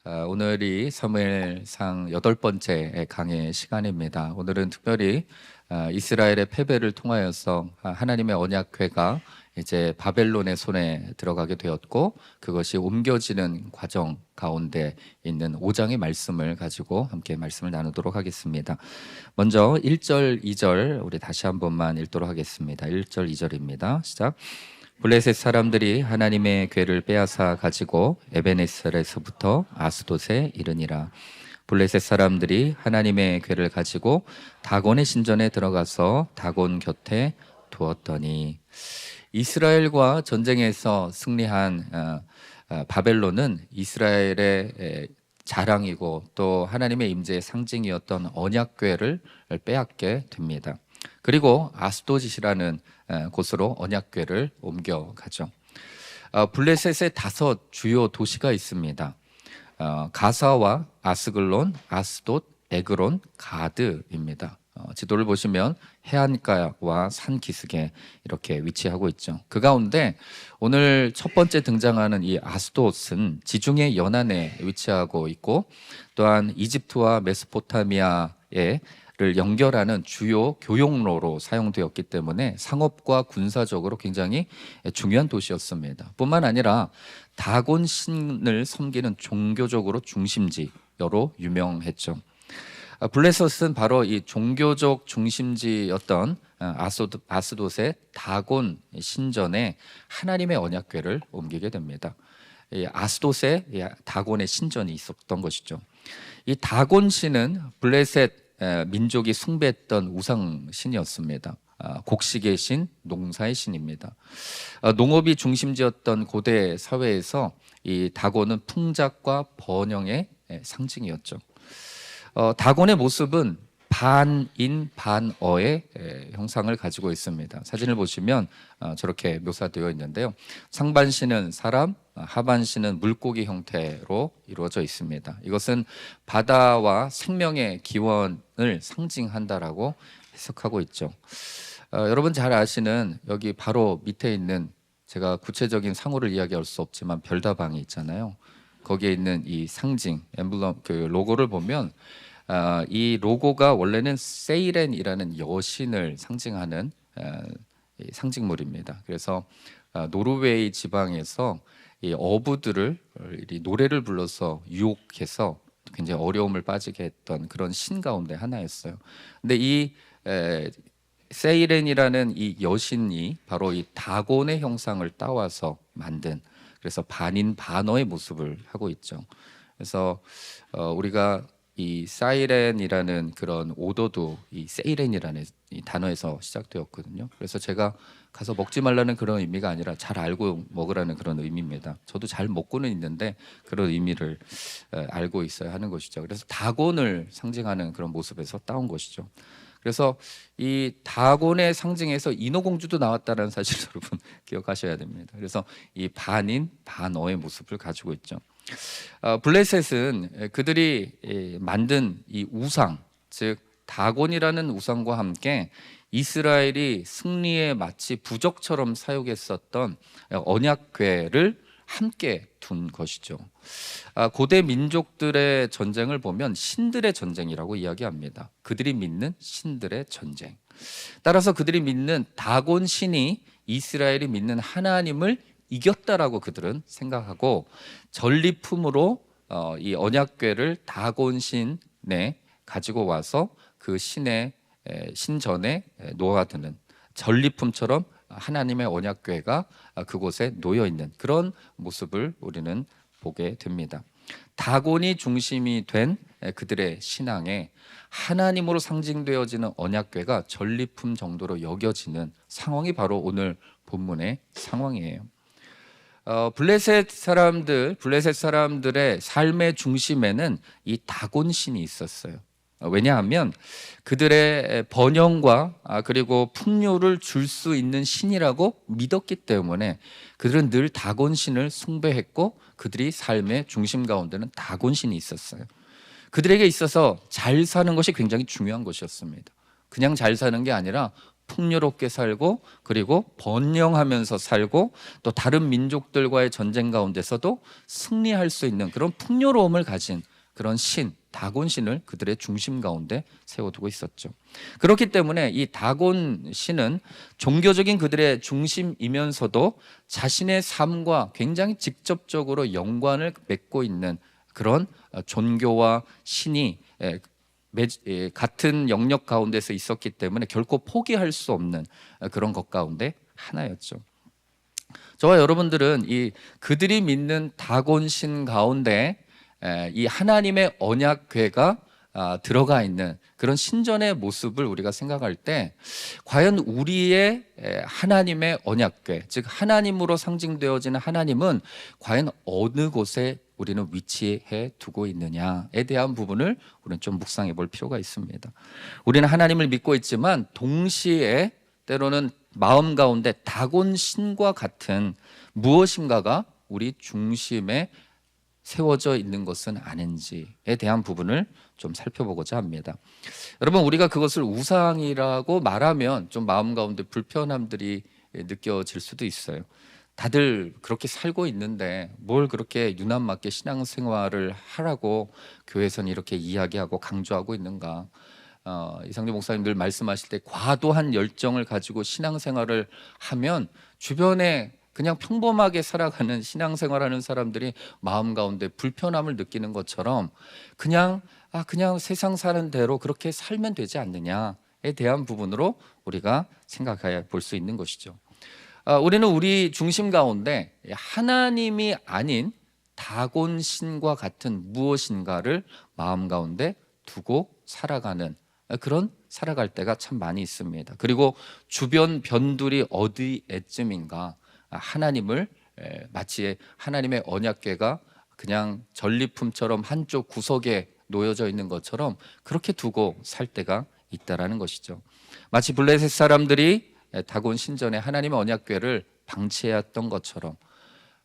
오늘이 사무엘상 8번째 강의 시간입니다. 오늘은 특별히 이스라엘의 패배를 통하여서 하나님의 언약궤가 이제 바벨론의 손에 들어가게 되었고, 그것이 옮겨지는 과정 가운데 있는 5장의 말씀을 가지고 함께 말씀을 나누도록 하겠습니다. 먼저 1절, 2절 우리 다시 한 번만 읽도록 하겠습니다. 1절, 2절입니다. 시작. 블레셋 사람들이 하나님의 궤를 빼앗아 가지고 에베네셀에서부터 아스돗에 이르니라. 블레셋 사람들이 하나님의 궤를 가지고 다곤의 신전에 들어가서 다곤 곁에 두었더니, 이스라엘과 전쟁에서 승리한 바벨론은 이스라엘의 자랑이고 또 하나님의 임재의 상징이었던 언약궤를 빼앗게 됩니다. 그리고 아스돗이라는 곳으로 언약궤를 옮겨가죠. 블레셋의 5 주요 도시가 있습니다. 가사와 아스글론, 아스돗, 에그론, 가드입니다. 지도를 보시면 해안가와 산 기슭에 이렇게 위치하고 있죠. 그 가운데 오늘 첫 번째 등장하는 이 아스돗은 지중해 연안에 위치하고 있고, 또한 이집트와 메소포타미아에 를 연결하는 주요 교역로로 사용되었기 때문에 상업과 군사적으로 굉장히 중요한 도시였습니다. 뿐만 아니라 다곤 신을 섬기는 종교적으로 중심지로 유명했죠. 블레셋은 바로 이 종교적 중심지였던 아스돗의 다곤 신전에 하나님의 언약궤를 옮기게 됩니다. 아스돗에 다곤의 신전이 있었던 것이죠. 이 다곤 신은 블레셋 민족이 숭배했던 우상신이었습니다. 곡식의 신, 농사의 신입니다. 농업이 중심지였던 고대 사회에서 이 다곤은 풍작과 번영의 상징이었죠. 다곤의 모습은 반인 반어의 형상을 가지고 있습니다. 사진을 보시면 저렇게 묘사되어 있는데요. 상반신은 사람, 하반신은 물고기 형태로 이루어져 있습니다. 이것은 바다와 생명의 기원을 상징한다라고 해석하고 있죠. 여러분 잘 아시는 여기 바로 밑에 있는, 제가 구체적인 상호를 이야기할 수 없지만 별다방이 있잖아요. 거기에 있는 이 상징, 엠블럼, 그 로고를 보면 이 로고가 원래는 세이렌이라는 여신을 상징하는 상징물입니다. 그래서 노르웨이 지방에서 이 어부들을 이 노래를 불러서 유혹해서 굉장히 어려움을 빠지게 했던 그런 신 가운데 하나였어요. 근데 이 세이렌이라는 이 여신이 바로 이 다곤의 형상을 따와서 만든, 그래서 반인 반어의 모습을 하고 있죠. 그래서 우리가 이 사이렌이라는 그런 오더도 이 세이렌이라는 이 단어에서 시작되었거든요. 그래서 제가 가서 먹지 말라는 그런 의미가 아니라 잘 알고 먹으라는 그런 의미입니다. 저도 잘 먹고는 있는데 그런 의미를 알고 있어야 하는 것이죠. 그래서 다곤을 상징하는 그런 모습에서 따온 것이죠. 그래서 이 다곤의 상징에서 인어공주도 나왔다는 사실 여러분 기억하셔야 됩니다. 그래서 이 반인 반어의 모습을 가지고 있죠. 블레셋은 그들이 만든 이 우상, 즉 다곤이라는 우상과 함께 이스라엘이 승리에 마치 부적처럼 사용했었던 언약궤를 함께 둔 것이죠. 고대 민족들의 전쟁을 보면 신들의 전쟁이라고 이야기합니다. 그들이 믿는 신들의 전쟁. 따라서 그들이 믿는 다곤 신이 이스라엘이 믿는 하나님을 이겼다라고 그들은 생각하고, 전리품으로 이 언약궤를 다곤 신에 가지고 와서 그 신의 신전에 놓아두는, 전리품처럼 하나님의 언약궤가 그곳에 놓여 있는 그런 모습을 우리는 보게 됩니다. 다곤이 중심이 된 그들의 신앙에 하나님으로 상징되어지는 언약궤가 전리품 정도로 여겨지는 상황이 바로 오늘 본문의 상황이에요. 블레셋 사람들의 삶의 중심에는 이 다곤 신이 있었어요. 왜냐하면 그들의 번영과 그리고 풍요를 줄 수 있는 신이라고 믿었기 때문에 그들은 늘 다곤 신을 숭배했고, 그들이 삶의 중심 가운데는 다곤 신이 있었어요. 그들에게 있어서 잘 사는 것이 굉장히 중요한 것이었습니다. 그냥 잘 사는 게 아니라 풍요롭게 살고 그리고 번영하면서 살고 또 다른 민족들과의 전쟁 가운데서도 승리할 수 있는 그런 풍요로움을 가진 그런 신, 다곤 신을 그들의 중심 가운데 세워두고 있었죠. 그렇기 때문에 이 다곤 신은 종교적인 그들의 중심이면서도 자신의 삶과 굉장히 직접적으로 연관을 맺고 있는 그런 종교와 신이 같은 영역 가운데서 있었기 때문에 결코 포기할 수 없는 그런 것 가운데 하나였죠. 저와 여러분들은 이 그들이 믿는 다곤신 가운데 이 하나님의 언약궤가 들어가 있는 그런 신전의 모습을 우리가 생각할 때 과연 우리의 하나님의 언약궤, 즉 하나님으로 상징되어지는 하나님은 과연 어느 곳에 우리는 위치해 두고 있느냐에 대한 부분을 우리는 좀 묵상해 볼 필요가 있습니다. 우리는 하나님을 믿고 있지만 동시에 때로는 마음 가운데 다곤 신과 같은 무엇인가가 우리 중심에 세워져 있는 것은 아닌지에 대한 부분을 좀 살펴보고자 합니다. 여러분, 우리가 그것을 우상이라고 말하면 좀 마음 가운데 불편함들이 느껴질 수도 있어요. 다들 그렇게 살고 있는데 뭘 그렇게 유난맞게 신앙생활을 하라고 교회에서는 이렇게 이야기하고 강조하고 있는가. 이상재 목사님 늘 말씀하실 때 과도한 열정을 가지고 신앙생활을 하면 주변에 그냥 평범하게 살아가는 신앙생활하는 사람들이 마음 가운데 불편함을 느끼는 것처럼 그냥 세상 사는 대로 그렇게 살면 되지 않느냐에 대한 부분으로 우리가 생각해 볼 수 있는 것이죠. 우리는 우리 중심 가운데 하나님이 아닌 다곤신과 같은 무엇인가를 마음 가운데 두고 살아가는 그런 살아갈 때가 참 많이 있습니다. 그리고 주변 변두리 어디에쯤인가 하나님을 마치 하나님의 언약궤가 그냥 전리품처럼 한쪽 구석에 놓여져 있는 것처럼 그렇게 두고 살 때가 있다라는 것이죠. 마치 블레셋 사람들이 다곤 신전에 하나님의 언약궤를 방치해왔던 것처럼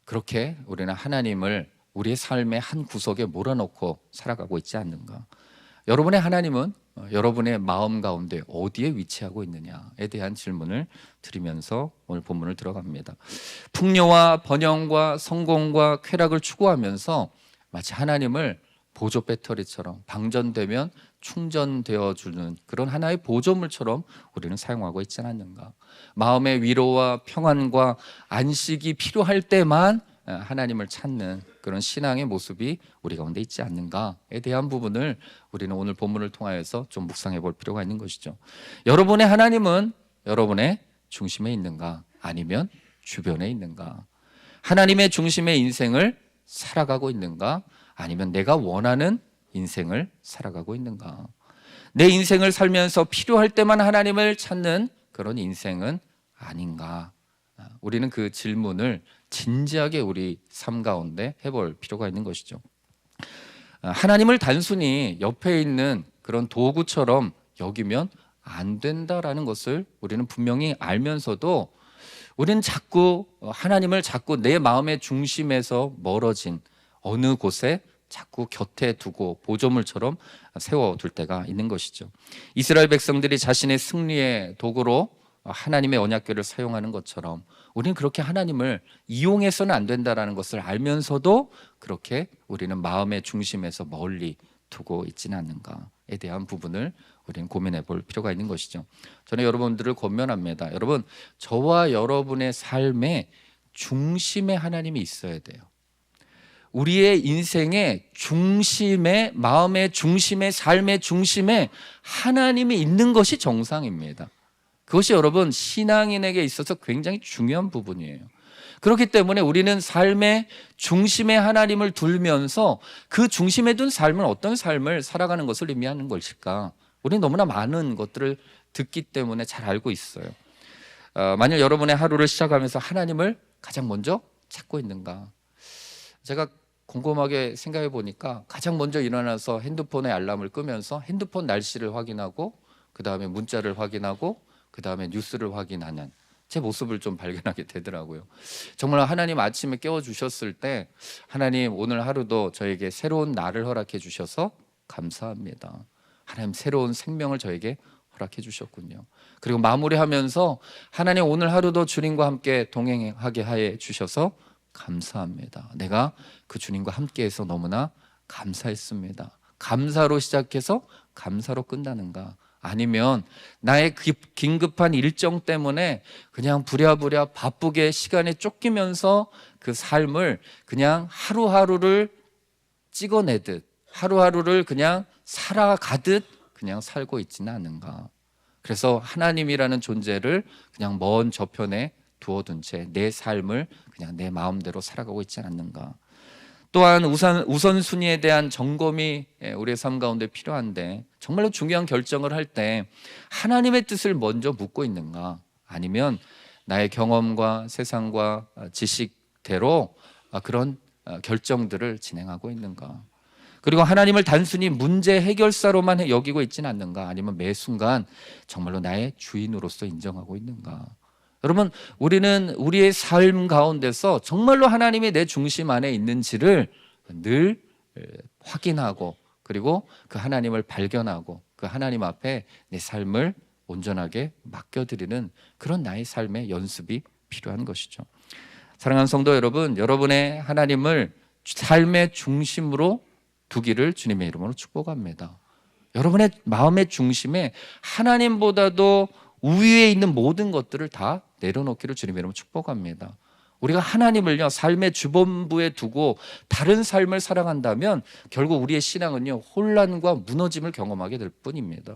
그렇게 우리는 하나님을 우리의 삶의 한 구석에 몰아넣고 살아가고 있지 않는가. 여러분의 하나님은 여러분의 마음 가운데 어디에 위치하고 있느냐에 대한 질문을 드리면서 오늘 본문을 들어갑니다. 풍요와 번영과 성공과 쾌락을 추구하면서 마치 하나님을 보조 배터리처럼 방전되면 충전되어 주는 그런 하나의 보조물처럼 우리는 사용하고 있지 않는가. 마음의 위로와 평안과 안식이 필요할 때만 하나님을 찾는 그런 신앙의 모습이 우리 가운데 있지 않는가에 대한 부분을 우리는 오늘 본문을 통하여서 좀 묵상해 볼 필요가 있는 것이죠. 여러분의 하나님은 여러분의 중심에 있는가 아니면 주변에 있는가? 하나님의 중심의 인생을 살아가고 있는가 아니면 내가 원하는 인생을 살아가고 있는가? 내 인생을 살면서 필요할 때만 하나님을 찾는 그런 인생은 아닌가? 우리는 그 질문을 진지하게 우리 삶 가운데 해볼 필요가 있는 것이죠. 하나님을 단순히 옆에 있는 그런 도구처럼 여기면 안 된다라는 것을 우리는 분명히 알면서도 우리는 하나님을 자꾸 내 마음의 중심에서 멀어진 어느 곳에 자꾸 곁에 두고 보조물처럼 세워둘 때가 있는 것이죠. 이스라엘 백성들이 자신의 승리의 도구로 하나님의 언약궤를 사용하는 것처럼 우리는 그렇게 하나님을 이용해서는 안 된다는 것을 알면서도 그렇게 우리는 마음의 중심에서 멀리 두고 있지는 않는가에 대한 부분을 우리는 고민해 볼 필요가 있는 것이죠. 저는 여러분들을 권면합니다. 여러분, 저와 여러분의 삶에 중심에 하나님이 있어야 돼요. 우리의 인생의 중심에, 마음의 중심에, 삶의 중심에 하나님이 있는 것이 정상입니다. 그것이 여러분 신앙인에게 있어서 굉장히 중요한 부분이에요. 그렇기 때문에 우리는 삶의 중심에 하나님을 두면서 그 중심에 둔 삶은 어떤 삶을 살아가는 것을 의미하는 것일까? 우리는 너무나 많은 것들을 듣기 때문에 잘 알고 있어요. 만약 여러분의 하루를 시작하면서 하나님을 가장 먼저 찾고 있는가? 제가 곰곰하게 생각해 보니까 가장 먼저 일어나서 핸드폰의 알람을 끄면서 핸드폰 날씨를 확인하고 그 다음에 문자를 확인하고 그 다음에 뉴스를 확인하는 제 모습을 좀 발견하게 되더라고요. 정말 하나님 아침에 깨워주셨을 때 하나님 오늘 하루도 저에게 새로운 날을 허락해 주셔서 감사합니다. 하나님 새로운 생명을 저에게 허락해 주셨군요. 그리고 마무리하면서 하나님 오늘 하루도 주님과 함께 동행하게 하여 주셔서 감사합니다. 내가 그 주님과 함께해서 너무나 감사했습니다. 감사로 시작해서 감사로 끝나는가? 아니면 나의 긴급한 일정 때문에 그냥 부랴부랴 바쁘게 시간에 쫓기면서 그 삶을 그냥 하루하루를 찍어내듯 하루하루를 그냥 살아가듯 그냥 살고 있지는 않은가? 그래서 하나님이라는 존재를 그냥 먼 저편에 두어둔 채 내 삶을 그냥 내 마음대로 살아가고 있지 않는가? 또한 우선순위에 대한 점검이 우리의 삶 가운데 필요한데, 정말로 중요한 결정을 할 때 하나님의 뜻을 먼저 묻고 있는가, 아니면 나의 경험과 세상과 지식대로 그런 결정들을 진행하고 있는가? 그리고 하나님을 단순히 문제 해결사로만 여기고 있지는 않는가, 아니면 매 순간 정말로 나의 주인으로서 인정하고 있는가? 여러분, 우리는 우리의 삶 가운데서 정말로 하나님이 내 중심 안에 있는지를 늘 확인하고, 그리고 그 하나님을 발견하고 그 하나님 앞에 내 삶을 온전하게 맡겨드리는 그런 나의 삶의 연습이 필요한 것이죠. 사랑하는 성도 여러분, 여러분의 하나님을 삶의 중심으로 두기를 주님의 이름으로 축복합니다. 여러분의 마음의 중심에 하나님보다도 우위에 있는 모든 것들을 다 내려놓기를 주님의 이름으로 축복합니다. 우리가 하나님을요 삶의 주범부에 두고 다른 삶을 살아간다면 결국 우리의 신앙은요 혼란과 무너짐을 경험하게 될 뿐입니다.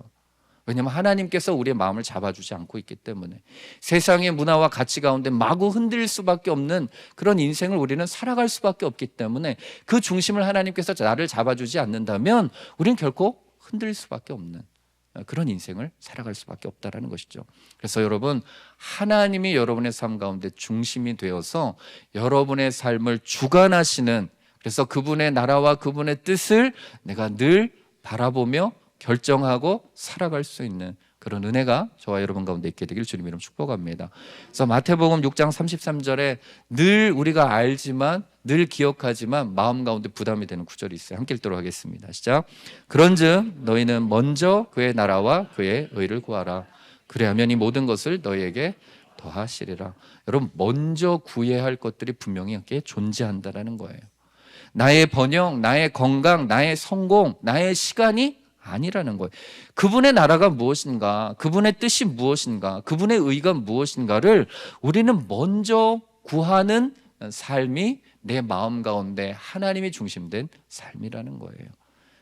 왜냐하면 하나님께서 우리의 마음을 잡아주지 않고 있기 때문에 세상의 문화와 가치 가운데 마구 흔들릴 수밖에 없는 그런 인생을 우리는 살아갈 수밖에 없기 때문에 그 중심을 하나님께서 나를 잡아주지 않는다면 우리는 결코 흔들릴 수밖에 없는 그런 인생을 살아갈 수밖에 없다는 것이죠. 그래서 여러분, 하나님이 여러분의 삶 가운데 중심이 되어서 여러분의 삶을 주관하시는, 그래서 그분의 나라와 그분의 뜻을 내가 늘 바라보며 결정하고 살아갈 수 있는 그런 은혜가 저와 여러분 가운데 있게 되길 주님 이름 축복합니다. 그래서 마태복음 6장 33절에 늘 우리가 알지만 늘 기억하지만 마음 가운데 부담이 되는 구절이 있어요. 함께 읽도록 하겠습니다. 시작. 그런즉 너희는 먼저 그의 나라와 그의 의를 구하라. 그래야면 이 모든 것을 너희에게 더하시리라. 여러분, 먼저 구해야 할 것들이 분명히 이렇게 존재한다라는 거예요. 나의 번영, 나의 건강, 나의 성공, 나의 시간이 아니라는 거예요. 그분의 나라가 무엇인가, 그분의 뜻이 무엇인가, 그분의 의가 무엇인가를 우리는 먼저 구하는 삶이 내 마음 가운데 하나님이 중심된 삶이라는 거예요.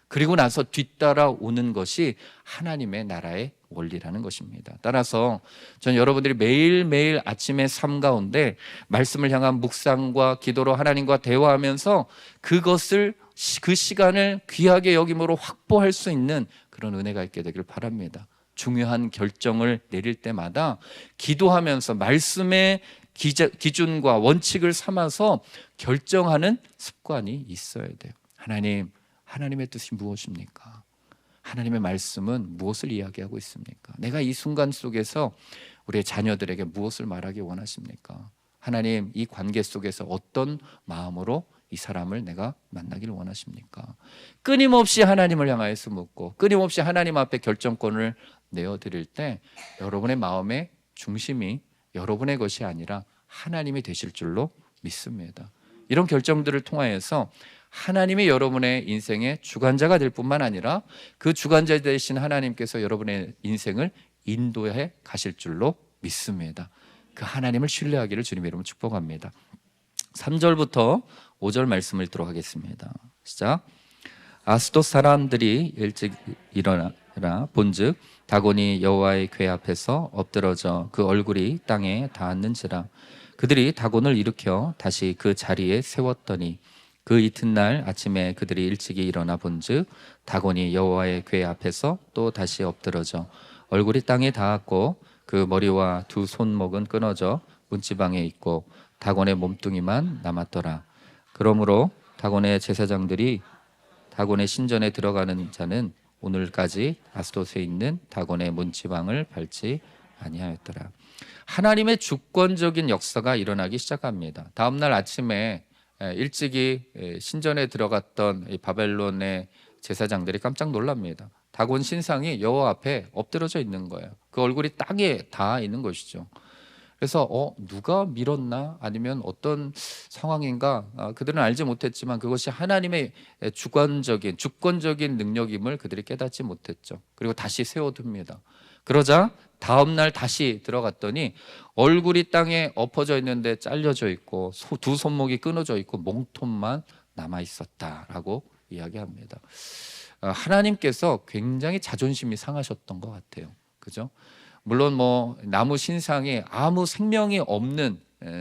그리고 나서 뒤따라 오는 것이 하나님의 나라의 원리라는 것입니다. 따라서 저는 여러분들이 매일매일 아침의 삶 가운데 말씀을 향한 묵상과 기도로 하나님과 대화하면서 그것을 그 시간을 귀하게 여김으로 확보할 수 있는 그런 은혜가 있게 되길 바랍니다. 중요한 결정을 내릴 때마다 기도하면서 말씀의 기준과 원칙을 삼아서 결정하는 습관이 있어야 돼요. 하나님의 뜻이 무엇입니까? 하나님의 말씀은 무엇을 이야기하고 있습니까? 내가 이 순간 속에서 우리의 자녀들에게 무엇을 말하기 원하십니까? 하나님, 이 관계 속에서 어떤 마음으로 이 사람을 내가 만나기를 원하십니까? 끊임없이 하나님을 향하여서 묻고 끊임없이 하나님 앞에 결정권을 내어드릴 때 여러분의 마음의 중심이 여러분의 것이 아니라 하나님이 되실 줄로 믿습니다. 이런 결정들을 통하여서 하나님이 여러분의 인생의 주관자가 될 뿐만 아니라 그 주관자 되신 하나님께서 여러분의 인생을 인도해 가실 줄로 믿습니다. 그 하나님을 신뢰하기를 주님의 이름으로 축복합니다. 3절부터 5절 말씀을 읽도록 하겠습니다. 시작. 아스돗 사람들이 일찍 일어나 본즉 다곤이 여호와의 궤 앞에서 엎드러져 그 얼굴이 땅에 닿았는지라. 그들이 다곤을 일으켜 다시 그 자리에 세웠더니 그 이튿날 아침에 그들이 일찍이 일어나 본즉 다곤이 여호와의 궤 앞에서 또 다시 엎드러져 얼굴이 땅에 닿았고 그 머리와 두 손목은 끊어져 문지방에 있고 다곤의 몸뚱이만 남았더라. 그러므로 다곤의 제사장들이 다곤의 신전에 들어가는 자는 오늘까지 아스돗에 있는 다곤의 문지방을 밟지 아니하였더라. 하나님의 주권적인 역사가 일어나기 시작합니다. 다음 날 아침에 일찍이 신전에 들어갔던 바벨론의 제사장들이 깜짝 놀랍니다. 다곤 신상이 여호와 앞에 엎드러져 있는 거예요. 그 얼굴이 땅에 닿아 있는 것이죠. 그래서 누가 밀었나 아니면 어떤 상황인가 그들은 알지 못했지만 그것이 하나님의 주권적인 능력임을 그들이 깨닫지 못했죠. 그리고 다시 세워둡니다. 그러자 다음 날 다시 들어갔더니 얼굴이 땅에 엎어져 있는데 잘려져 있고 두 손목이 끊어져 있고 몸통만 남아 있었다라고 이야기합니다. 하나님께서 굉장히 자존심이 상하셨던 것 같아요. 그죠? 물론 뭐 나무 신상이 아무 생명이 없는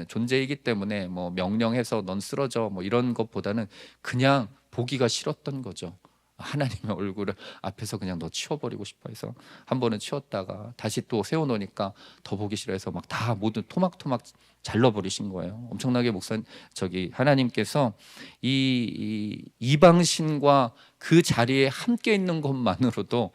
존재이기 때문에 뭐 명령해서 넌 쓰러져 뭐 이런 것보다는 그냥 보기가 싫었던 거죠. 하나님의 얼굴을 앞에서 그냥 너 치워버리고 싶어 해서 한 번은 치웠다가 다시 또 세워놓으니까 더 보기 싫어해서 막 다 모두 토막토막 잘라버리신 거예요. 엄청나게 하나님께서 이 이방신과 그 자리에 함께 있는 것만으로도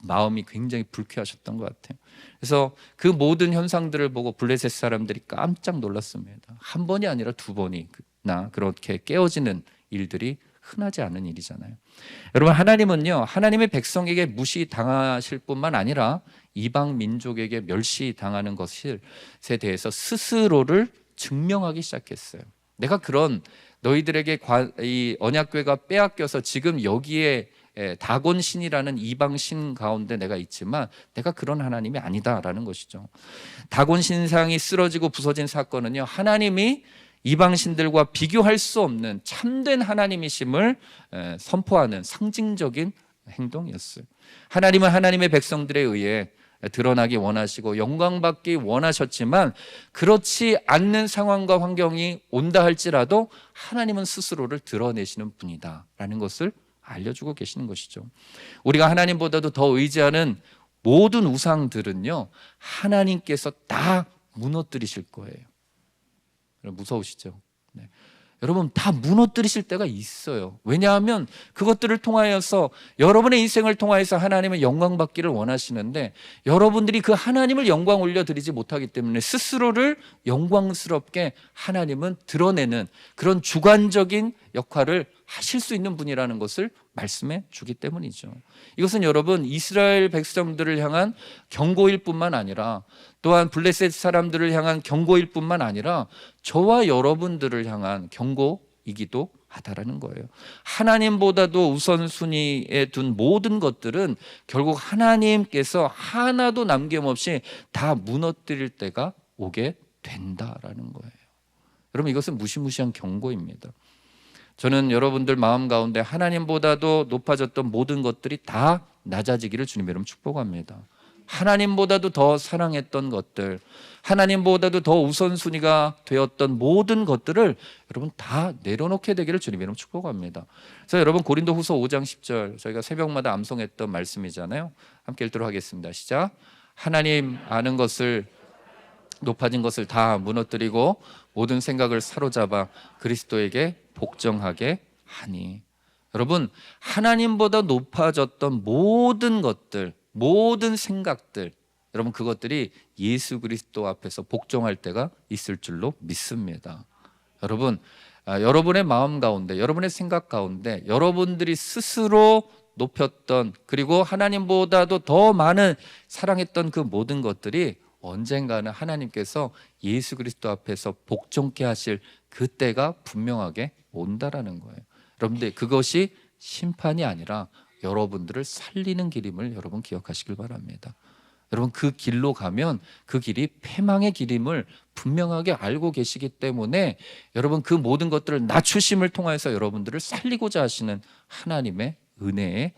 마음이 굉장히 불쾌하셨던 것 같아요. 그래서 그 모든 현상들을 보고 블레셋 사람들이 깜짝 놀랐습니다. 한 번이 아니라 두 번이나 그렇게 깨어지는 일들이 흔하지 않은 일이잖아요. 여러분, 하나님은요, 하나님의 백성에게 무시당하실 뿐만 아니라 이방 민족에게 멸시당하는 것에 대해서 스스로를 증명하기 시작했어요. 내가 그런 너희들에게 이 언약궤가 빼앗겨서 지금 여기에 다곤 신이라는 이방 신 가운데 내가 있지만 내가 그런 하나님이 아니다라는 것이죠. 다곤 신상이 쓰러지고 부서진 사건은요, 하나님이 이방 신들과 비교할 수 없는 참된 하나님이심을 선포하는 상징적인 행동이었어요. 하나님은 하나님의 백성들에 의해 드러나기 원하시고 영광받기 원하셨지만 그렇지 않는 상황과 환경이 온다 할지라도 하나님은 스스로를 드러내시는 분이다라는 것을 알려주고 계시는 것이죠. 우리가 하나님보다도 더 의지하는 모든 우상들은요, 하나님께서 다 무너뜨리실 거예요. 무서우시죠? 네. 여러분, 다 무너뜨리실 때가 있어요. 왜냐하면 그것들을 통하여서 여러분의 인생을 통하여서 하나님의 영광 받기를 원하시는데 여러분들이 그 하나님을 영광 올려드리지 못하기 때문에 스스로를 영광스럽게 하나님은 드러내는 그런 주관적인 역할을 하실 수 있는 분이라는 것을 말씀해 주기 때문이죠. 이것은 여러분, 이스라엘 백성들을 향한 경고일 뿐만 아니라 또한 블레셋 사람들을 향한 경고일 뿐만 아니라 저와 여러분들을 향한 경고이기도 하다라는 거예요. 하나님보다도 우선순위에 둔 모든 것들은 결국 하나님께서 하나도 남김없이 다 무너뜨릴 때가 오게 된다라는 거예요. 여러분, 이것은 무시무시한 경고입니다. 저는 여러분들 마음 가운데 하나님보다도 높아졌던 모든 것들이 다 낮아지기를 주님의 이름 축복합니다. 하나님보다도 더 사랑했던 것들, 하나님보다도 더 우선순위가 되었던 모든 것들을 여러분 다 내려놓게 되기를 주님의 이름 축복합니다. 그래서 여러분, 고린도후서 5장 10절 저희가 새벽마다 암송했던 말씀이잖아요. 함께 읽도록 하겠습니다. 시작. 하나님 아는 것을, 높아진 것을 다 무너뜨리고 모든 생각을 사로잡아 그리스도에게 복종하게 하니. 여러분, 하나님보다 높아졌던 모든 것들, 모든 생각들, 여러분 그것들이 예수 그리스도 앞에서 복종할 때가 있을 줄로 믿습니다. 여러분, 여러분의 마음 가운데, 여러분의 생각 가운데 여러분들이 스스로 높였던, 그리고 하나님보다도 더 많은 사랑했던 그 모든 것들이 언젠가는 하나님께서 예수 그리스도 앞에서 복종케 하실 그때가 분명하게 온다라는 거예요. 여러분들, 그것이 심판이 아니라 여러분들을 살리는 길임을 여러분 기억하시길 바랍니다. 여러분, 그 길로 가면 그 길이 패망의 길임을 분명하게 알고 계시기 때문에 여러분, 그 모든 것들을 낮추심을 통해서 여러분들을 살리고자 하시는 하나님의 은혜의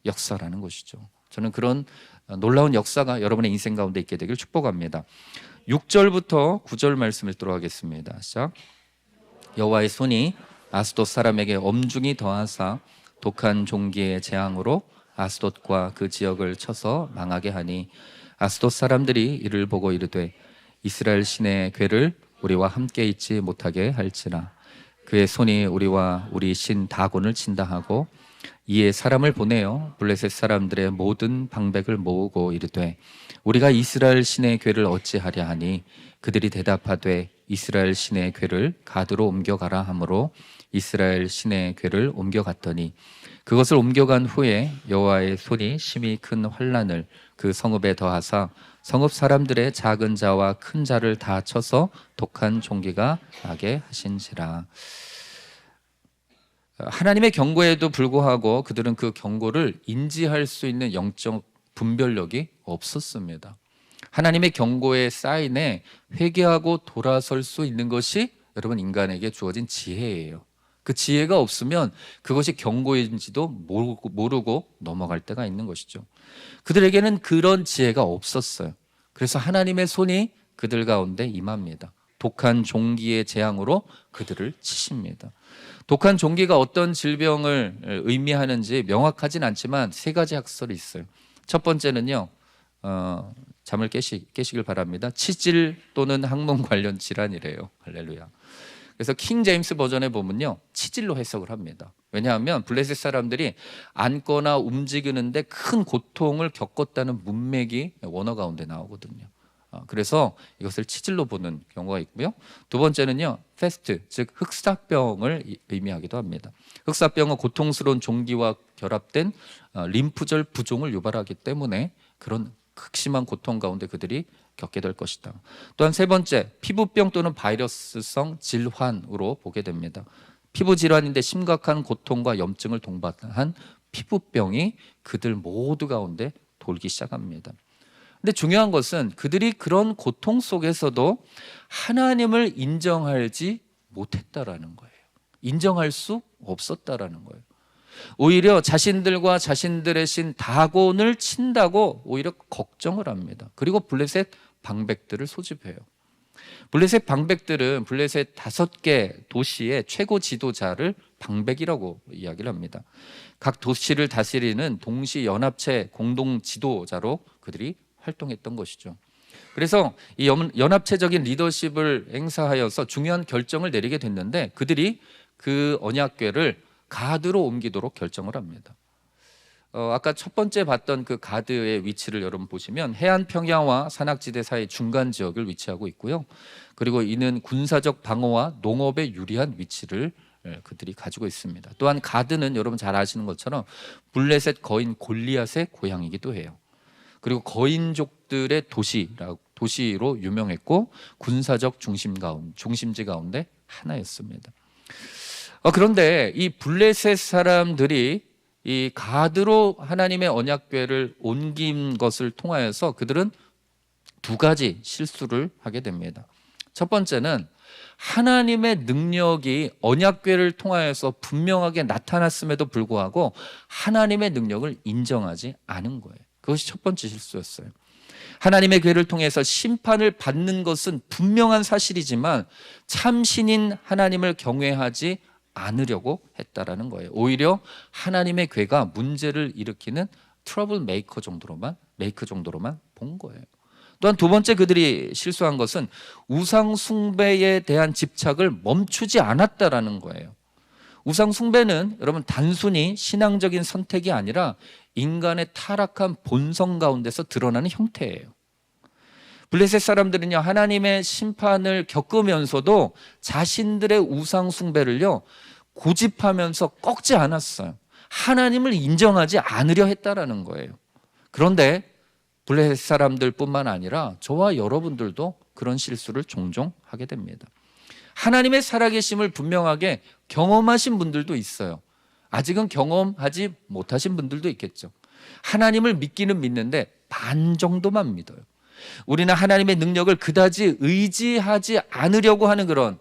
역사라는 것이죠. 저는 그런 놀라운 역사가 여러분의 인생 가운데 있게 되길 축복합니다. 6절부터 9절 말씀을 읽도록 하겠습니다. 시작. 여호와의 손이 아스돗 사람에게 엄중히 더하사 독한 종기의 재앙으로 아스돗과 그 지역을 쳐서 망하게 하니 아스돗 사람들이 이를 보고 이르되 이스라엘 신의 궤를 우리와 함께 있지 못하게 할지라. 그의 손이 우리와 우리 신 다곤을 친다 하고 이에 사람을 보내어 블레셋 사람들의 모든 방백을 모으고 이르되 우리가 이스라엘 신의 궤를 어찌하랴 하니 그들이 대답하되 이스라엘 신의 궤를 가드로 옮겨가라 하므로 이스라엘 신의 궤를 옮겨갔더니 그것을 옮겨간 후에 여호와의 손이 심히 큰 환난을 그 성읍에 더하사 성읍 사람들의 작은 자와 큰 자를 다 쳐서 독한 종기가 나게 하신지라. 하나님의 경고에도 불구하고 그들은 그 경고를 인지할 수 있는 영적 분별력이 없었습니다. 하나님의 경고의 사인에 회개하고 돌아설 수 있는 것이 여러분 인간에게 주어진 지혜예요. 그 지혜가 없으면 그것이 경고인지도 모르고 넘어갈 때가 있는 것이죠. 그들에게는 그런 지혜가 없었어요. 그래서 하나님의 손이 그들 가운데 임합니다. 독한 종기의 재앙으로 그들을 치십니다. 독한 종기가 어떤 질병을 의미하는지 명확하진 않지만 세 가지 학설이 있어요. 첫 번째는요, 잠을 깨시길 바랍니다. 치질 또는 항문 관련 질환이래요. 할렐루야. 그래서 킹 제임스 버전에 보면요, 치질로 해석을 합니다. 왜냐하면 블레셋 사람들이 앉거나 움직이는데 큰 고통을 겪었다는 문맥이 원어 가운데 나오거든요. 그래서 이것을 치질로 보는 경우가 있고요. 두 번째는요, 페스트, 즉 흑사병을 의미하기도 합니다. 흑사병은 고통스러운 종기와 결합된 림프절 부종을 유발하기 때문에 그런 극심한 고통 가운데 그들이 겪게 될 것이다. 또한 세 번째, 피부병 또는 바이러스성 질환으로 보게 됩니다. 피부 질환인데 심각한 고통과 염증을 동반한 피부병이 그들 모두 가운데 돌기 시작합니다. 근데 중요한 것은 그들이 그런 고통 속에서도 하나님을 인정하지 못했다라는 거예요. 인정할 수 없었다라는 거예요. 오히려 자신들과 자신들의 신 다곤을 친다고 오히려 걱정을 합니다. 그리고 블레셋 방백들을 소집해요. 블레셋 방백들은 블레셋 5개 도시의 최고 지도자를 방백이라고 이야기를 합니다. 각 도시를 다스리는 동시 연합체 공동 지도자로 그들이 활동했던 것이죠. 그래서 이 연합체적인 리더십을 행사하여서 중요한 결정을 내리게 됐는데 그들이 그 언약궤를 가드로 옮기도록 결정을 합니다. 아까 첫 번째 봤던 그 가드의 위치를 여러분 보시면 해안 평야와 산악지대 사이 중간 지역을 위치하고 있고요. 그리고 이는 군사적 방어와 농업에 유리한 위치를 그들이 가지고 있습니다. 또한 가드는 여러분 잘 아시는 것처럼 블레셋 거인 골리앗의 고향이기도 해요. 그리고 거인족들의 도시로 유명했고 군사적 중심지 가운데 하나였습니다. 그런데 이 블레셋 사람들이 이 가드로 하나님의 언약궤를 옮긴 것을 통하여서 그들은 두 가지 실수를 하게 됩니다. 첫 번째는 하나님의 능력이 언약궤를 통하여서 분명하게 나타났음에도 불구하고 하나님의 능력을 인정하지 않은 거예요. 그것이 첫 번째 실수였어요. 하나님의 궤를 통해서 심판을 받는 것은 분명한 사실이지만 참신인 하나님을 경외하지 않으려고 했다라는 거예요. 오히려 하나님의 궤가 문제를 일으키는 트러블 메이커 정도로만 본 거예요. 또한 두 번째 그들이 실수한 것은 우상 숭배에 대한 집착을 멈추지 않았다라는 거예요. 우상 숭배는 여러분 단순히 신앙적인 선택이 아니라 인간의 타락한 본성 가운데서 드러나는 형태예요. 블레셋 사람들은요, 하나님의 심판을 겪으면서도 자신들의 우상 숭배를요 고집하면서 꺾지 않았어요. 하나님을 인정하지 않으려 했다라는 거예요. 그런데 블레셋 사람들뿐만 아니라 저와 여러분들도 그런 실수를 종종 하게 됩니다. 하나님의 살아계심을 분명하게 경험하신 분들도 있어요. 아직은 경험하지 못하신 분들도 있겠죠. 하나님을 믿기는 믿는데 반 정도만 믿어요. 우리는 하나님의 능력을 그다지 의지하지 않으려고 하는 그런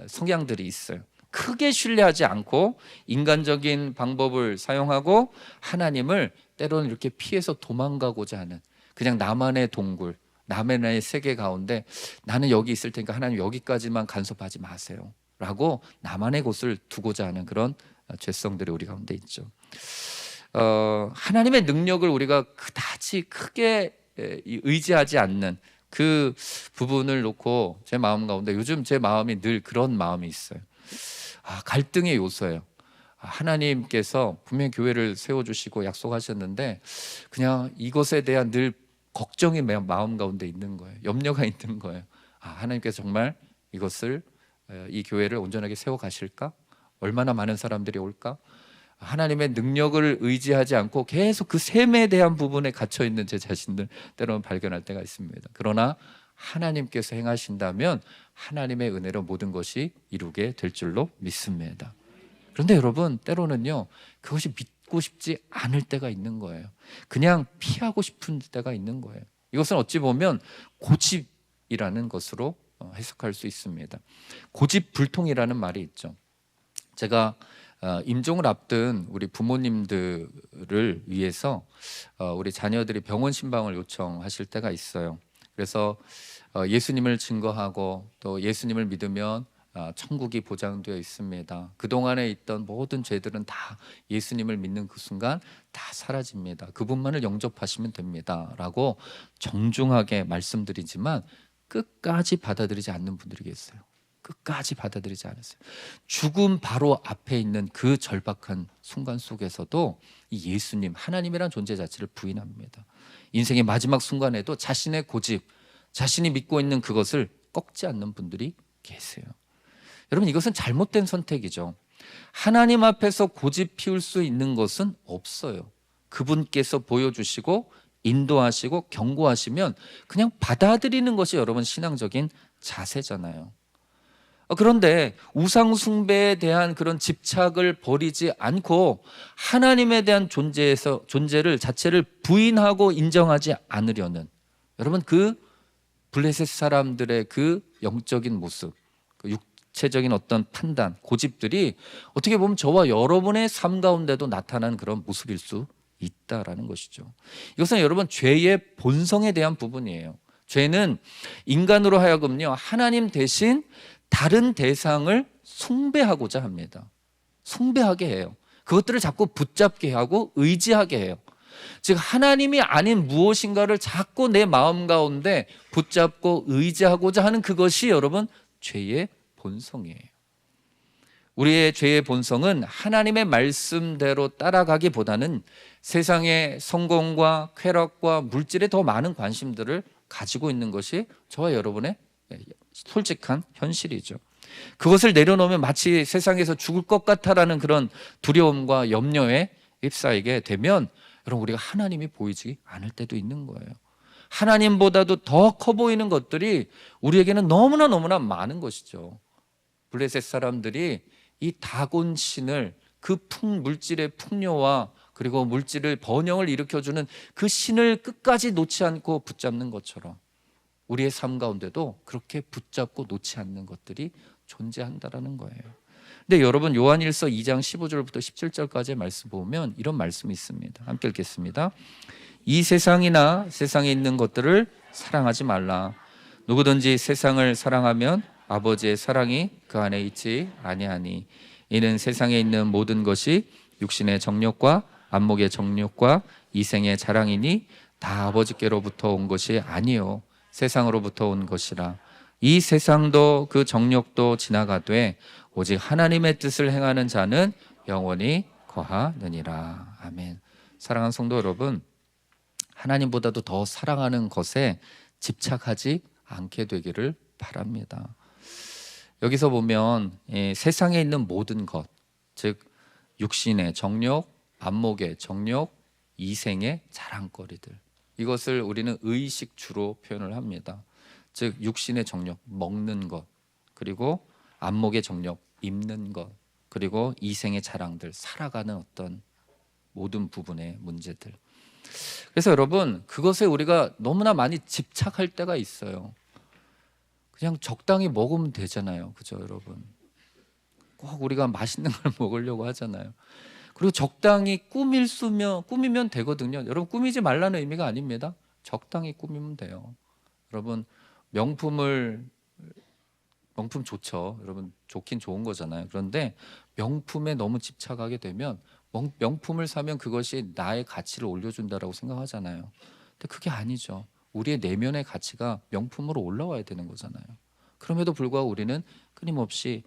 성향들이 있어요. 크게 신뢰하지 않고 인간적인 방법을 사용하고 하나님을 때로는 이렇게 피해서 도망가고자 하는, 그냥 나만의 동굴, 나만의 세계 가운데 나는 여기 있을 테니까 하나님 여기까지만 간섭하지 마세요 라고 나만의 곳을 두고자 하는 그런 죄성들이 우리 가운데 있죠. 하나님의 능력을 우리가 그다지 크게 의지하지 않는 그 부분을 놓고 제 마음 가운데 요즘 제 마음이 늘 그런 마음이 있어요. 갈등의 요소예요. 하나님께서 분명히 교회를 세워주시고 약속하셨는데 그냥 이것에 대한 늘 걱정이 마음 가운데 있는 거예요. 염려가 있는 거예요. 하나님께서 정말 이것을 이 교회를 온전하게 세워 가실까? 얼마나 많은 사람들이 올까? 하나님의 능력을 의지하지 않고 계속 그 셈에 대한 부분에 갇혀 있는 제 자신들 때로는 발견할 때가 있습니다. 그러나 하나님께서 행하신다면 하나님의 은혜로 모든 것이 이루게 될 줄로 믿습니다. 그런데 여러분, 때로는요, 그것이 믿고 싶지 않을 때가 있는 거예요. 그냥 피하고 싶은 때가 있는 거예요. 이것은 어찌 보면 고집이라는 것으로 해석할 수 있습니다. 고집불통이라는 말이 있죠. 제가 임종을 앞둔 우리 부모님들을 위해서 우리 자녀들이 병원 신방을 요청하실 때가 있어요. 그래서 예수님을 증거하고 또 예수님을 믿으면 천국이 보장되어 있습니다. 그동안에 있던 모든 죄들은 다 예수님을 믿는 그 순간 다 사라집니다. 그분만을 영접하시면 됩니다 라고 정중하게 말씀드리지만 끝까지 받아들이지 않는 분들이 계세요. 끝까지 받아들이지 않았어요. 죽음 바로 앞에 있는 그 절박한 순간 속에서도 이 예수님, 하나님이란 존재 자체를 부인합니다. 인생의 마지막 순간에도 자신의 고집, 자신이 믿고 있는 그것을 꺾지 않는 분들이 계세요. 여러분, 이것은 잘못된 선택이죠. 하나님 앞에서 고집 피울 수 있는 것은 없어요. 그분께서 보여주시고 인도하시고 경고하시면 그냥 받아들이는 것이 여러분 신앙적인 자세잖아요. 그런데 우상 숭배에 대한 그런 집착을 버리지 않고 하나님에 대한 존재를 자체를 부인하고 인정하지 않으려는, 여러분, 그 블레셋 사람들의 그 영적인 모습, 그 육체적인 어떤 판단, 고집들이 어떻게 보면 저와 여러분의 삶 가운데도 나타난 그런 모습일 수 있다라는 것이죠. 이것은 여러분 죄의 본성에 대한 부분이에요. 죄는 인간으로 하여금요, 하나님 대신 다른 대상을 숭배하고자 합니다. 숭배하게 해요. 그것들을 자꾸 붙잡게 하고 의지하게 해요. 즉 하나님이 아닌 무엇인가를 자꾸 내 마음 가운데 붙잡고 의지하고자 하는 그것이 여러분 죄의 본성이에요. 우리의 죄의 본성은 하나님의 말씀대로 따라가기보다는 세상의 성공과 쾌락과 물질에 더 많은 관심들을 가지고 있는 것이 저와 여러분의 솔직한 현실이죠. 그것을 내려놓으면 마치 세상에서 죽을 것 같다라는 그런 두려움과 염려에 휩싸이게 되면 여러분 우리가 하나님이 보이지 않을 때도 있는 거예요. 하나님보다도 더 커 보이는 것들이 우리에게는 너무나 많은 것이죠. 블레셋 사람들이 이 다곤 신을, 그 물질의 풍요와 그리고 물질을 번영을 일으켜주는 그 신을 끝까지 놓지 않고 붙잡는 것처럼 우리의 삶 가운데도 그렇게 붙잡고 놓지 않는 것들이 존재한다라는 거예요. 근데 여러분 요한일서 2장 15절부터 17절까지의 말씀 보면 이런 말씀이 있습니다. 함께 읽겠습니다. 이 세상이나 세상에 있는 것들을 사랑하지 말라. 누구든지 세상을 사랑하면 아버지의 사랑이 그 안에 있지 아니하니. 이는 세상에 있는 모든 것이 육신의 정욕과 안목의 정욕과 이생의 자랑이니 다 아버지께로부터 온 것이 아니요 세상으로부터 온 것이라. 이 세상도 그 정욕도 지나가되 오직 하나님의 뜻을 행하는 자는 영원히 거하느니라. 아멘. 사랑하는 성도 여러분, 하나님보다도 더 사랑하는 것에 집착하지 않게 되기를 바랍니다. 여기서 보면 세상에 있는 모든 것, 즉 육신의 정욕, 안목의 정욕, 이생의 자랑거리들, 이것을 우리는 의식주로 표현을 합니다. 즉 육신의 정욕, 먹는 것, 그리고 안목의 정욕, 입는 것, 그리고 이생의 자랑들, 살아가는 어떤 모든 부분의 문제들. 그래서 여러분 그것에 우리가 너무나 많이 집착할 때가 있어요. 그냥 적당히 먹으면 되잖아요, 그죠 여러분? 꼭 우리가 맛있는 걸 먹으려고 하잖아요. 그리고 적당히 꾸미면 되거든요. 여러분 꾸미지 말라는 의미가 아닙니다. 적당히 꾸미면 돼요. 여러분 명품 좋죠. 여러분 좋긴 좋은 거잖아요. 그런데 명품에 너무 집착하게 되면 명품을 사면 그것이 나의 가치를 올려준다라고 생각하잖아요. 근데 그게 아니죠. 우리의 내면의 가치가 명품으로 올라와야 되는 거잖아요. 그럼에도 불구하고 우리는 끊임없이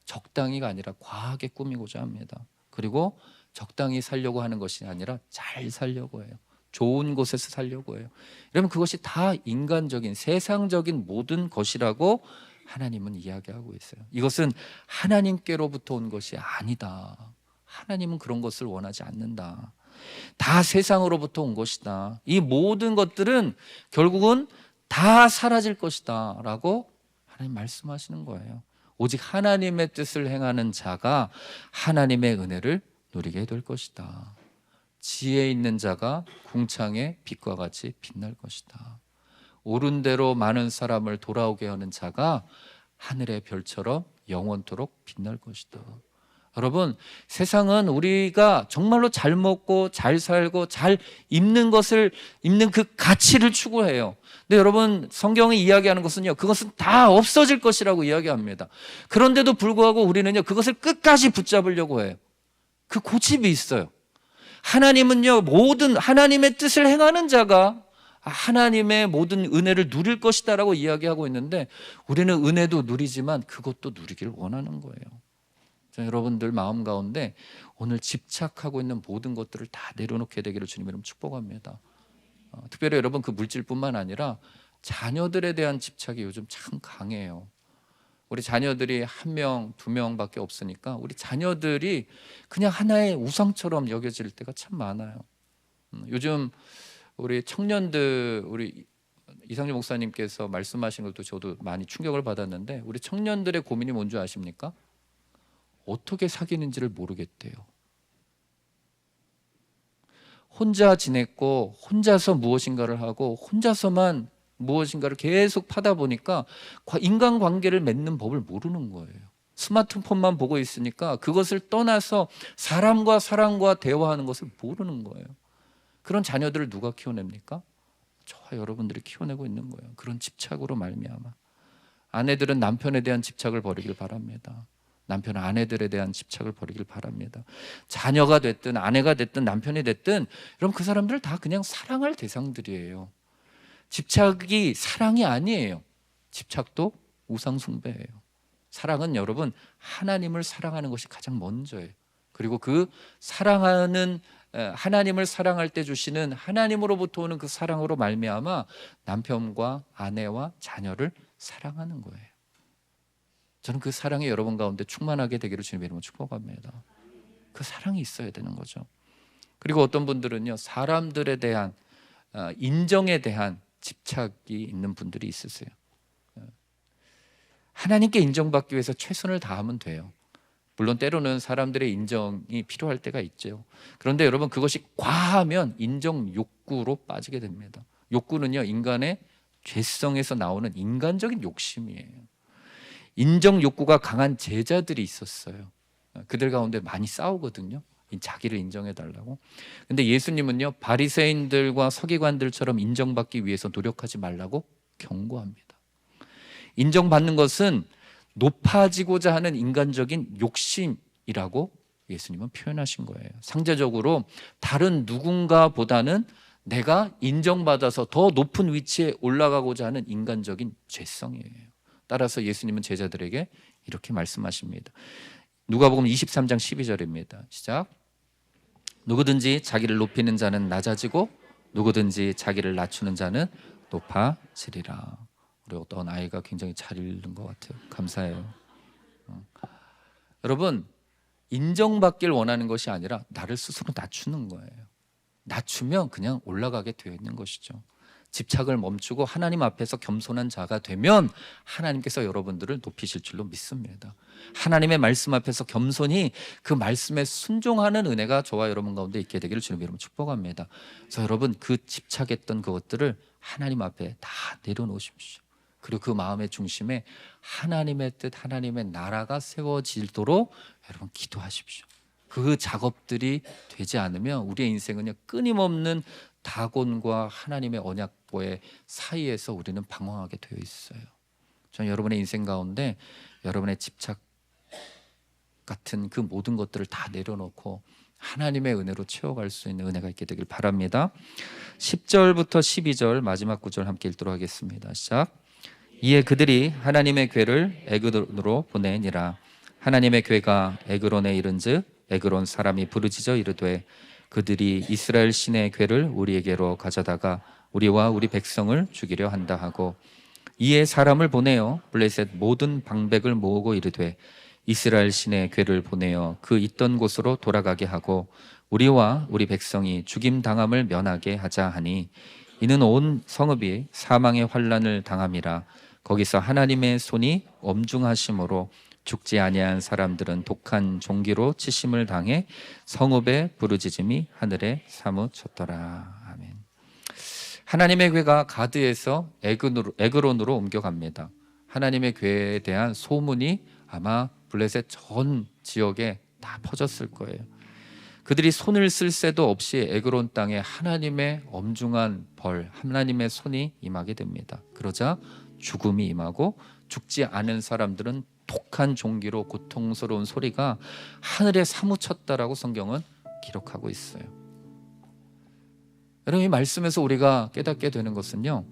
적당히가 아니라 과하게 꾸미고자 합니다. 그리고 적당히 살려고 하는 것이 아니라 잘 살려고 해요. 좋은 곳에서 살려고 해요. 여러분 그것이 다 인간적인 세상적인 모든 것이라고 하나님은 이야기하고 있어요. 이것은 하나님께로부터 온 것이 아니다. 하나님은 그런 것을 원하지 않는다. 다 세상으로부터 온 것이다. 이 모든 것들은 결국은 다 사라질 것이다 라고 하나님 말씀하시는 거예요. 오직 하나님의 뜻을 행하는 자가 하나님의 은혜를 누리게 될 것이다. 지혜 있는 자가 궁창의 빛과 같이 빛날 것이다. 옳은 대로 많은 사람을 돌아오게 하는 자가 하늘의 별처럼 영원토록 빛날 것이다. 여러분, 세상은 우리가 정말로 잘 먹고 잘 살고 잘 입는 그 가치를 추구해요. 근데 여러분, 성경이 이야기하는 것은요, 그것은 다 없어질 것이라고 이야기합니다. 그런데도 불구하고 우리는요, 그것을 끝까지 붙잡으려고 해요. 그 고집이 있어요. 하나님은요, 모든 하나님의 뜻을 행하는 자가 하나님의 모든 은혜를 누릴 것이다라고 이야기하고 있는데, 우리는 은혜도 누리지만 그것도 누리기를 원하는 거예요. 여러분들 마음 가운데 오늘 집착하고 있는 모든 것들을 다 내려놓게 되기를 주님 이름 축복합니다. 특별히 여러분 그 물질뿐만 아니라 자녀들에 대한 집착이 요즘 참 강해요. 우리 자녀들이 1명, 2명밖에 없으니까 우리 자녀들이 그냥 하나의 우상처럼 여겨질 때가 참 많아요. 요즘 우리 청년들, 우리 이상준 목사님께서 말씀하신 것도 저도 많이 충격을 받았는데, 우리 청년들의 고민이 뭔지 아십니까? 어떻게 사귀는지를 모르겠대요. 혼자 지냈고 혼자서 무엇인가를 하고 혼자서만 무엇인가를 계속 파다 보니까 인간관계를 맺는 법을 모르는 거예요. 스마트폰만 보고 있으니까 그것을 떠나서 사람과 대화하는 것을 모르는 거예요. 그런 자녀들을 누가 키워냅니까? 저와 여러분들이 키워내고 있는 거예요. 그런 집착으로 말미암아. 아내들은 남편에 대한 집착을 버리길 바랍니다. 남편은 아내들에 대한 집착을 버리길 바랍니다. 자녀가 됐든 아내가 됐든 남편이 됐든 여러분 그 사람들 다 그냥 사랑할 대상들이에요. 집착이 사랑이 아니에요. 집착도 우상 숭배예요. 사랑은 여러분 하나님을 사랑하는 것이 가장 먼저예요. 그리고 그 사랑하는 하나님을 사랑할 때 주시는 하나님으로부터 오는 그 사랑으로 말미암아 남편과 아내와 자녀를 사랑하는 거예요. 저는 그 사랑이 여러분 가운데 충만하게 되기를 주님의 이름으로 축복합니다. 그 사랑이 있어야 되는 거죠. 그리고 어떤 분들은요, 사람들에 대한 인정에 대한 집착이 있는 분들이 있으세요. 하나님께 인정받기 위해서 최선을 다하면 돼요. 물론 때로는 사람들의 인정이 필요할 때가 있죠. 그런데 여러분 그것이 과하면 인정 욕구로 빠지게 됩니다. 욕구는요, 인간의 죄성에서 나오는 인간적인 욕심이에요. 인정 욕구가 강한 제자들이 있었어요. 그들 가운데 많이 싸우거든요. 자기를 인정해 달라고. 근데 예수님은요, 바리새인들과 서기관들처럼 인정받기 위해서 노력하지 말라고 경고합니다. 인정받는 것은 높아지고자 하는 인간적인 욕심이라고 예수님은 표현하신 거예요. 상대적으로 다른 누군가보다는 내가 인정받아서 더 높은 위치에 올라가고자 하는 인간적인 죄성이에요. 따라서 예수님은 제자들에게 이렇게 말씀하십니다. 누가복음 23장 12절입니다. 시작. 누구든지 자기를 높이는 자는 낮아지고 누구든지 자기를 낮추는 자는 높아지리라. 우리 어떤 아이가 굉장히 잘 읽는 것 같아요. 감사해요. 여러분, 인정받길 원하는 것이 아니라 나를 스스로 낮추는 거예요. 낮추면 그냥 올라가게 되어 있는 것이죠. 집착을 멈추고 하나님 앞에서 겸손한 자가 되면 하나님께서 여러분들을 높이실 줄로 믿습니다. 하나님의 말씀 앞에서 겸손히 그 말씀에 순종하는 은혜가 저와 여러분 가운데 있게 되기를 주님 이름으로 축복합니다. 그래서 여러분 그 집착했던 그것들을 하나님 앞에 다 내려놓으십시오. 그리고 그 마음의 중심에 하나님의 뜻, 하나님의 나라가 세워지도록 여러분 기도하십시오. 그 작업들이 되지 않으면 우리의 인생은요, 끊임없는 다곤과 하나님의 언약과의 사이에서 우리는 방황하게 되어 있어요. 저는 여러분의 인생 가운데 여러분의 집착 같은 그 모든 것들을 다 내려놓고 하나님의 은혜로 채워갈 수 있는 은혜가 있게 되길 바랍니다. 10절부터 12절 마지막 구절 함께 읽도록 하겠습니다. 시작. 이에 그들이 하나님의 궤를 에그론으로 보내니라. 하나님의 궤가 에그론에 이른즉 에그론 사람이 부르짖어 이르되 그들이 이스라엘 신의 궤를 우리에게로 가져다가 우리와 우리 백성을 죽이려 한다 하고, 이에 사람을 보내어 블레셋 모든 방백을 모으고 이르되 이스라엘 신의 궤를 보내어 그 있던 곳으로 돌아가게 하고 우리와 우리 백성이 죽임 당함을 면하게 하자 하니, 이는 온 성읍이 사망의 환난을 당함이라. 거기서 하나님의 손이 엄중하심으로 죽지 아니한 사람들은 독한 종기로 치심을 당해 성읍의 부르짖음이 하늘에 사무쳤더라. 아멘. 하나님의 궤가 가드에서 에그론으로 옮겨갑니다. 하나님의 궤에 대한 소문이 아마 블레셋 전 지역에 다 퍼졌을 거예요. 그들이 손을 쓸 새도 없이 에그론 땅에 하나님의 엄중한 벌, 하나님의 손이 임하게 됩니다. 그러자 죽음이 임하고 죽지 않은 사람들은 독한 종기로 고통스러운 소리가 하늘에 사무쳤다라고 성경은 기록하고 있어요. 여러분, 이 말씀에서 우리가 깨닫게 되는 것은요,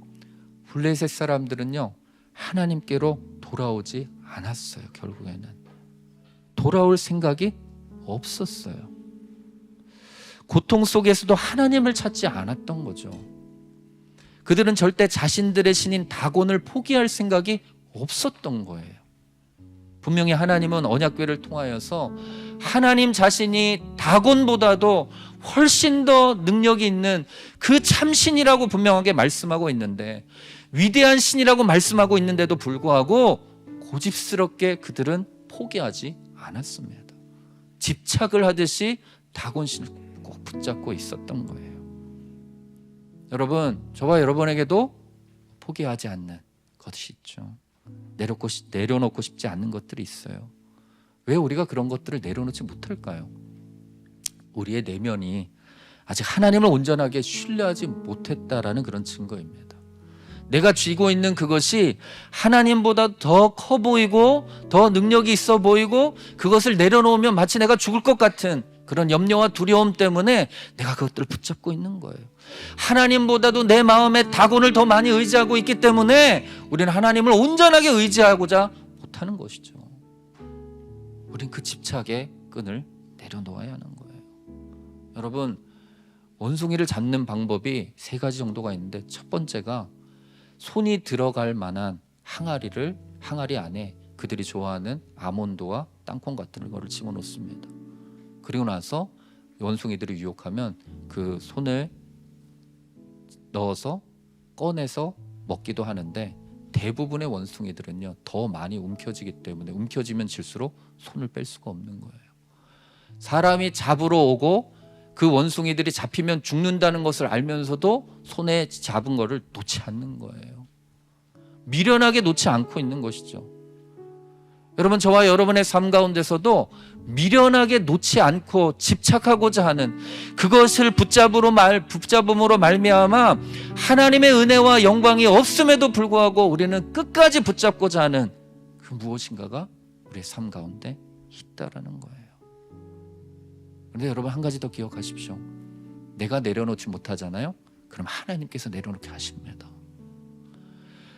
블레셋 사람들은요 하나님께로 돌아오지 않았어요. 결국에는 돌아올 생각이 없었어요. 고통 속에서도 하나님을 찾지 않았던 거죠. 그들은 절대 자신들의 신인 다곤을 포기할 생각이 없었던 거예요. 분명히 하나님은 언약궤를 통하여서 하나님 자신이 다곤보다도 훨씬 더 능력이 있는 그 참신이라고 분명하게 말씀하고 있는데, 위대한 신이라고 말씀하고 있는데도 불구하고 고집스럽게 그들은 포기하지 않았습니다. 집착을 하듯이 다곤신을 꼭 붙잡고 있었던 거예요. 여러분, 저와 여러분에게도 포기하지 않는 것이 있죠. 내려놓고 싶지 않는 것들이 있어요. 왜 우리가 그런 것들을 내려놓지 못할까요? 우리의 내면이 아직 하나님을 온전하게 신뢰하지 못했다라는 그런 증거입니다. 내가 쥐고 있는 그것이 하나님보다 더 커 보이고 더 능력이 있어 보이고, 그것을 내려놓으면 마치 내가 죽을 것 같은 그런 염려와 두려움 때문에 내가 그것들을 붙잡고 있는 거예요. 하나님보다도 내 마음에 다곤을 더 많이 의지하고 있기 때문에 우리는 하나님을 온전하게 의지하고자 못하는 것이죠. 우린 그 집착의 끈을 내려놓아야 하는 거예요. 여러분, 원숭이를 잡는 방법이 3가지 정도가 있는데, 첫 번째가 손이 들어갈 만한 항아리 안에 그들이 좋아하는 아몬드와 땅콩 같은 거를 집어넣습니다. 그리고 나서 원숭이들이 유혹하면 그 손을 넣어서 꺼내서 먹기도 하는데, 대부분의 원숭이들은요 더 많이 움켜쥐기 때문에 움켜쥐면 질수록 손을 뺄 수가 없는 거예요. 사람이 잡으러 오고 그 원숭이들이 잡히면 죽는다는 것을 알면서도 손에 잡은 거를 놓지 않는 거예요. 미련하게 놓지 않고 있는 것이죠. 여러분, 저와 여러분의 삶 가운데서도 미련하게 놓지 않고 집착하고자 하는 그것을 붙잡음으로 말미암아 하나님의 은혜와 영광이 없음에도 불구하고 우리는 끝까지 붙잡고자 하는 그 무엇인가가 우리의 삶 가운데 있다라는 거예요. 그런데 여러분, 한 가지 더 기억하십시오. 내가 내려놓지 못하잖아요. 그럼 하나님께서 내려놓게 하십니다.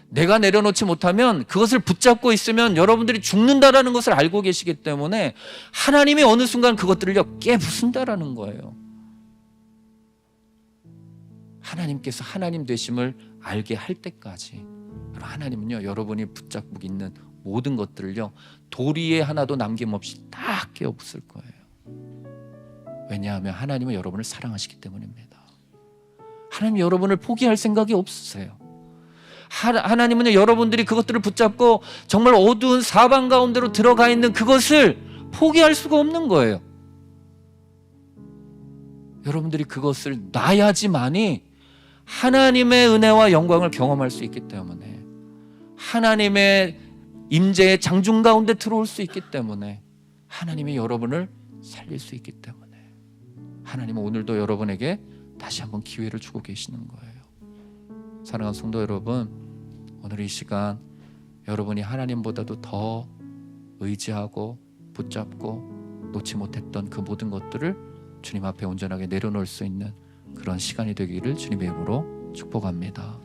내가 내려놓지 못하면, 그것을 붙잡고 있으면 여러분들이 죽는다라는 것을 알고 계시기 때문에 하나님이 어느 순간 그것들을 깨부순다라는 거예요. 하나님께서 하나님 되심을 알게 할 때까지 하나님은요 여러분이 붙잡고 있는 모든 것들을요 돌 위에 하나도 남김없이 딱 깨어부술 거예요. 왜냐하면 하나님은 여러분을 사랑하시기 때문입니다. 하나님 여러분을 포기할 생각이 없으세요. 하나님은 여러분들이 그것들을 붙잡고 정말 어두운 사방 가운데로 들어가 있는 그것을 포기할 수가 없는 거예요. 여러분들이 그것을 놔야지만이 하나님의 은혜와 영광을 경험할 수 있기 때문에, 하나님의 임재의 장중 가운데 들어올 수 있기 때문에, 하나님이 여러분을 살릴 수 있기 때문에 하나님은 오늘도 여러분에게 다시 한번 기회를 주고 계시는 거예요. 사랑하는 성도 여러분, 오늘 이 시간 여러분이 하나님보다도 더 의지하고 붙잡고 놓지 못했던 그 모든 것들을 주님 앞에 온전하게 내려놓을 수 있는 그런 시간이 되기를 주님의 이름으로 축복합니다.